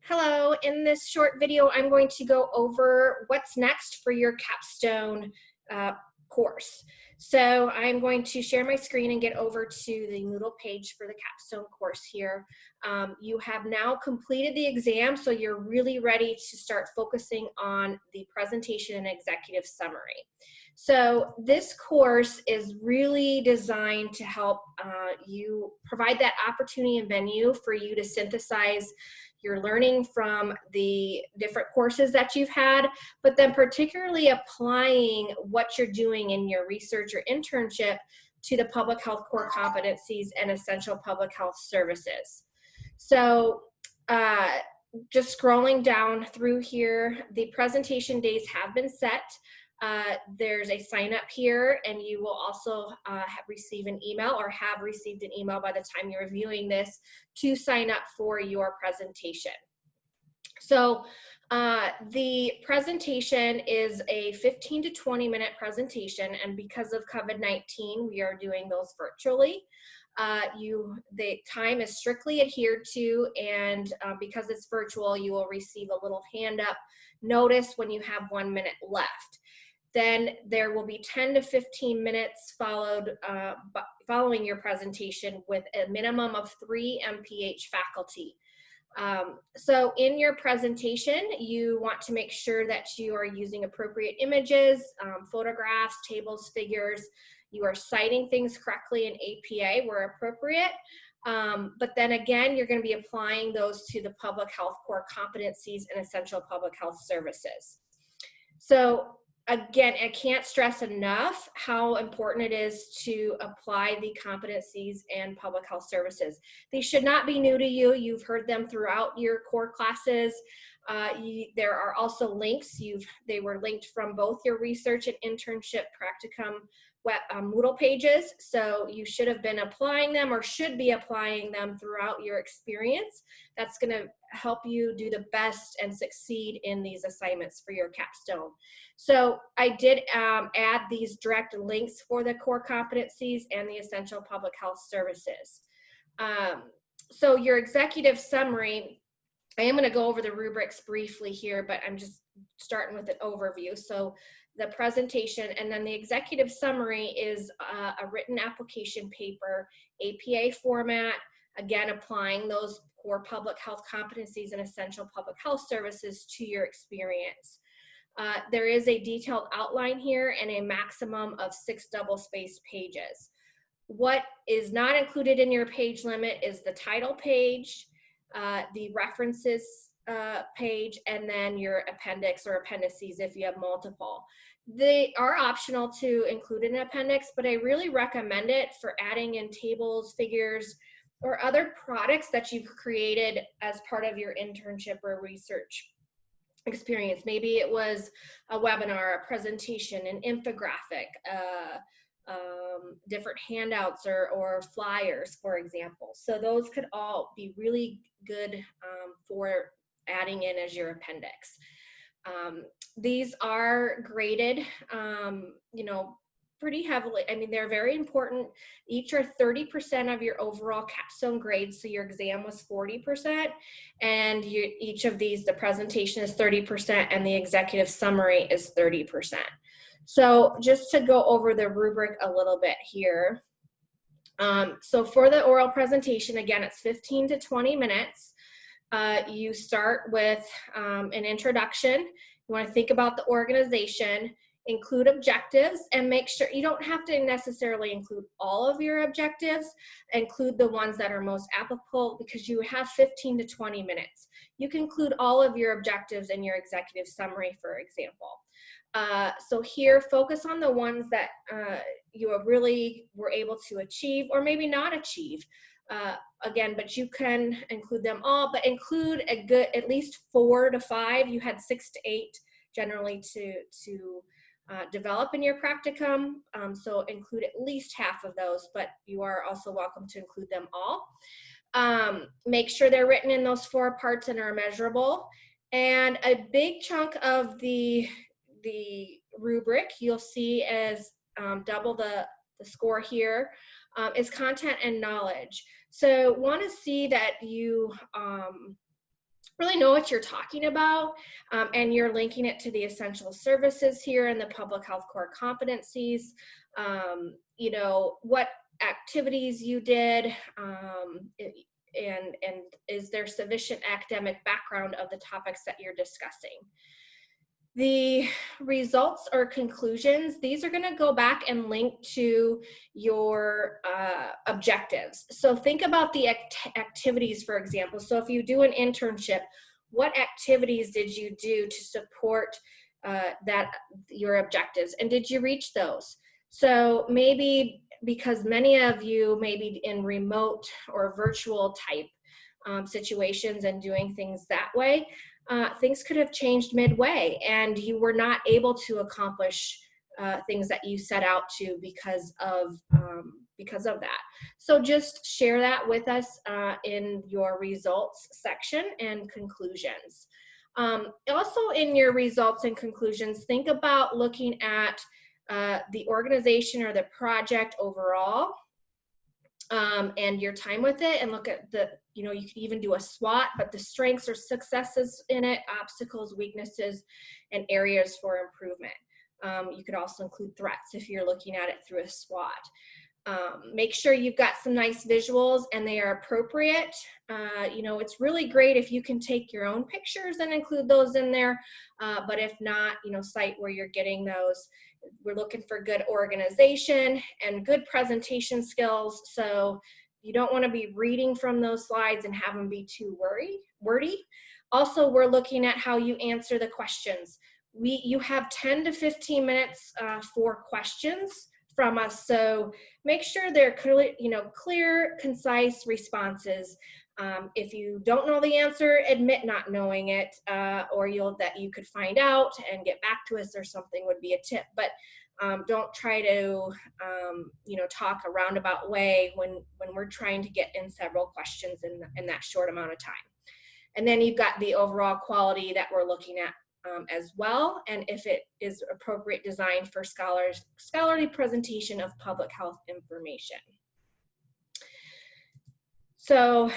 Hello, in this short video, I'm going to go over what's next for your Capstone course. So I'm going to share my screen and get over to the Moodle page for the Capstone course here. You have now completed the exam, so you're really ready to start focusing on the presentation and executive summary. So this course is really designed to help you provide that opportunity and venue for you to synthesize your learning from the different courses that you've had, but then particularly applying what you're doing in your research or internship to the public health core competencies and essential public health services. So just scrolling down through here, the presentation days have been set. There's a sign up here, and you will also receive an email or have received an email by the time you're reviewing this to sign up for your presentation. So the presentation is a 15 to 20 minute presentation, and because of COVID-19, we are doing those virtually. The time is strictly adhered to, and because it's virtual, you will receive a little hand up notice when you have 1 minute left. Then there will be 10 to 15 minutes following your presentation with a minimum of 3 MPH faculty. So in your presentation, you want to make sure that you are using appropriate images, photographs, tables, figures. You are citing things correctly in APA where appropriate. But then again, you're going to be applying those to the public health core competencies and essential public health services. So again, I can't stress enough how important it is to apply the competencies and public health services. They should not be new to you. You've heard them throughout your core classes. There are also links. They were linked from both your research and internship practicum Moodle pages. So you should have been applying them or should be applying them throughout your experience. That's going to help you do the best and succeed in these assignments for your capstone. So I did add these direct links for the core competencies and the essential public health services. So your executive summary, I am going to go over the rubrics briefly here, but I'm just starting with an overview. So the presentation and then the executive summary is a written application paper, APA format, again, applying those core public health competencies and essential public health services to your experience. There is a detailed outline here and a maximum of 6 double-spaced pages. What is not included in your page limit is the title page, the references page, and then your appendix or appendices if you have multiple. They are optional to include an appendix, but I really recommend it for adding in tables, figures, or other products that you've created as part of your internship or research experience. Maybe it was a webinar, a presentation, an infographic, different handouts or flyers, for example. So those could all be really good for adding in as your appendix. These are graded, pretty heavily. I mean, they're very important. Each are 30% of your overall capstone grade. So your exam was 40%, and each of these, the presentation is 30%, and the executive summary is 30%. So just to go over the rubric a little bit here. So for the oral presentation, again, it's 15 to 20 minutes. You start with an introduction. You want to think about the organization, include objectives, and make sure you don't have to necessarily include all of your objectives. Include the ones that are most applicable because you have 15 to 20 minutes. You can include all of your objectives in your executive summary, for example. So here, focus on the ones that you really were able to achieve or maybe not achieve. Again, but you can include them all, but include at least 4 to 5. You had 6 to 8 generally to develop in your practicum, so include at least half of those, but you are also welcome to include them all. Make sure they're written in those 4 parts and are measurable. And a big chunk of the rubric you'll see as double the score here is content and knowledge. So want to see that you really know what you're talking about, and you're linking it to the essential services here and the public health core competencies, you know, what activities you did, and is there sufficient academic background of the topics that you're discussing. The results or conclusions, these are going to go back and link to your objectives. So think about the activities, for example. So if you do an internship, what activities did you do to support your objectives, and did you reach those? So maybe, because many of you may be in remote or virtual type situations and doing things that way, things could have changed midway and you were not able to accomplish things that you set out to because of that. So just share that with us in your results section and conclusions. Also in your results and conclusions, think about looking at the organization or the project overall, and your time with it, and look at the, you know, you could even do a SWOT, but the strengths or successes in it, obstacles, weaknesses, and areas for improvement. You could also include threats if you're looking at it through a SWOT. Make sure you've got some nice visuals and they are appropriate. You know, it's really great if you can take your own pictures and include those in there, but if not, you know, cite where you're getting those. We're looking for good organization and good presentation skills, so you don't want to be reading from those slides and have them be too wordy. Also, we're looking at how you answer the questions. You have 10 to 15 minutes for questions from us, so make sure they're clearly, you know, clear, concise responses. If you don't know the answer, admit not knowing it, or that you could find out and get back to us or something would be a tip. But don't try to, you know, talk a roundabout way when we're trying to get in several questions in that short amount of time. And then you've got the overall quality that we're looking at as well, and if it is appropriate design for scholarly presentation of public health information. So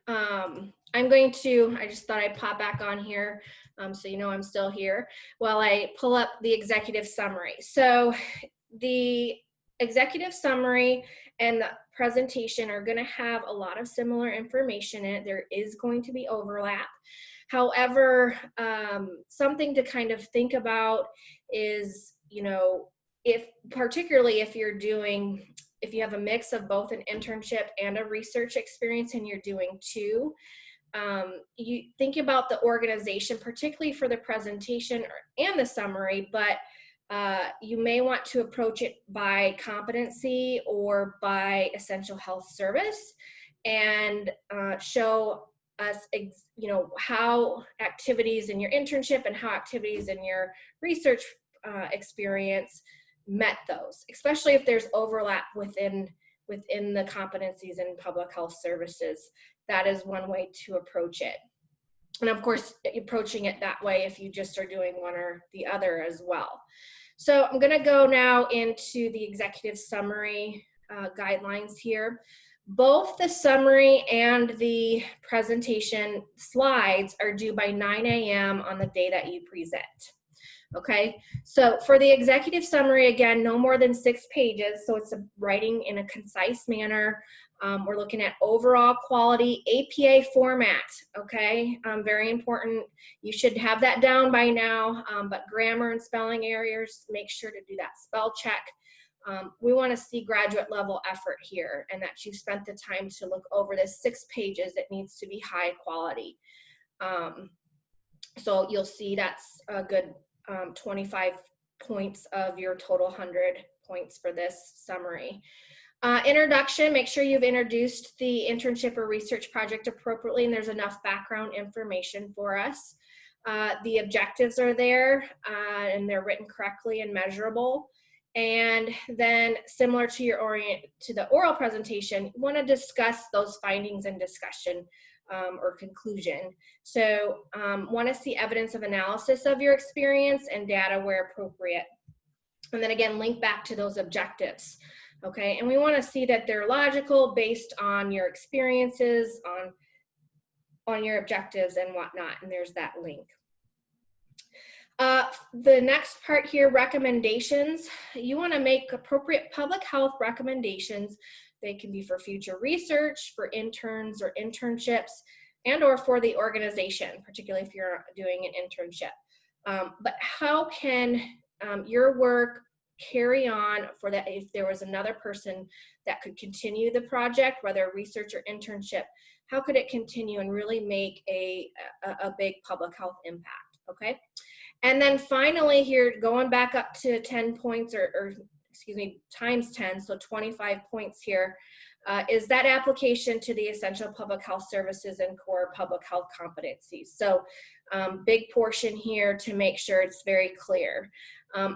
I'm going to, I just thought I'd pop back on here so you know I'm still here while I pull up the executive summary. So the executive summary and the presentation are going to have a lot of similar information in it. There is going to be overlap. However, something to kind of think about is, you know, particularly if you have a mix of both an internship and a research experience and you're doing two, you think about the organization, particularly for the presentation and the summary, but you may want to approach it by competency or by essential health service, and show us, you know, how activities in your internship and how activities in your research experience met those, especially if there's overlap within the competencies in public health services. That is one way to approach it. And of course, approaching it that way if you just are doing one or the other as well. So I'm going to go now into the executive summary guidelines here. Both the summary and the presentation slides are due by 9 a.m. on the day that you present. Okay, so for the executive summary, again, no more than 6 pages, so it's writing in a concise manner. We're looking at overall quality, APA format, okay, very important. You should have that down by now, but grammar and spelling errors, make sure to do that spell check. We want to see graduate level effort here, and that you've spent the time to look over this 6 pages. It needs to be high quality. So you'll see that's a good 25 points of your total 100 points for this summary. Introduction, make sure you've introduced the internship or research project appropriately and there's enough background information for us. The objectives are there and they're written correctly and measurable. And then similar to the oral presentation, you want to discuss those findings and discussion or conclusion. So want to see evidence of analysis of your experience and data where appropriate. And then again, link back to those objectives. Okay, and we want to see that they're logical based on your experiences, on on your objectives and whatnot, and there's that link. The next part here, recommendations. You want to make appropriate public health recommendations. They can be for future research, for interns or internships, and or for the organization, particularly if you're doing an internship. But how can your work carry on for that if there was another person that could continue the project, whether research or internship, how could it continue and really make a big public health impact, okay? And then finally here, going back up to 10 points or excuse me, times 10, so 25 points here, is that application to the essential public health services and core public health competencies. So big portion here to make sure it's very clear.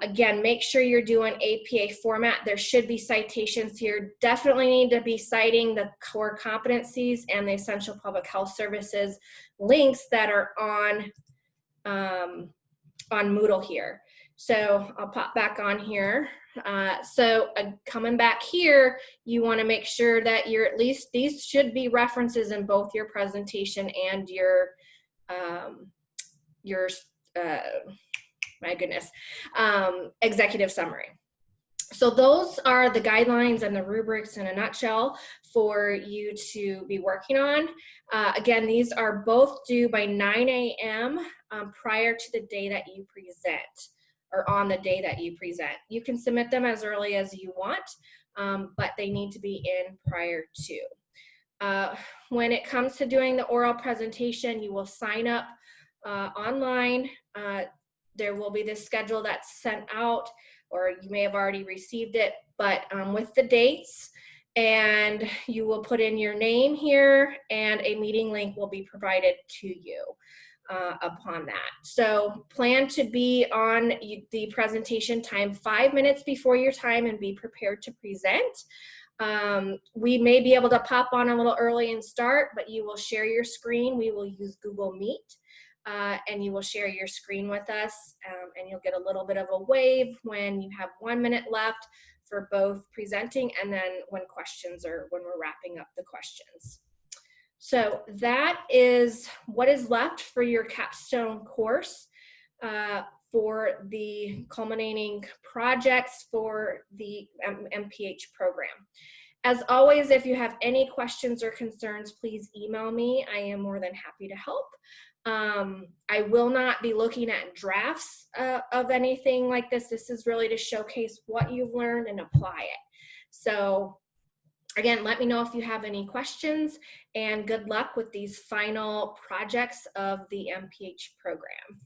Again, make sure you're doing APA format. There should be citations here. Definitely need to be citing the core competencies and the essential public health services links that are on Moodle here. So I'll pop back on here. Coming back here, you want to make sure that you're at least, these should be references in both your presentation and your executive summary. So those are the guidelines and the rubrics in a nutshell for you to be working on. Again, these are both due by 9 a.m. Prior to the day that you present, or on the day that you present. You can submit them as early as you want, but they need to be in prior to. When it comes to doing the oral presentation, you will sign up online. There will be this schedule that's sent out, or you may have already received it, but with the dates, and you will put in your name here, and a meeting link will be provided to you upon that. So plan to be on the presentation time 5 minutes before your time and be prepared to present. We may be able to pop on a little early and start, but you will share your screen. We will use Google Meet. And you will share your screen with us, and you'll get a little bit of a wave when you have 1 minute left for both presenting and then when questions, or when we're wrapping up the questions. So that is what is left for your capstone course for the culminating projects for the MPH program. As always, if you have any questions or concerns, please email me. I am more than happy to help. I will not be looking at drafts of anything like this. This is really to showcase what you've learned and apply it. So again, let me know if you have any questions, and good luck with these final projects of the MPH program.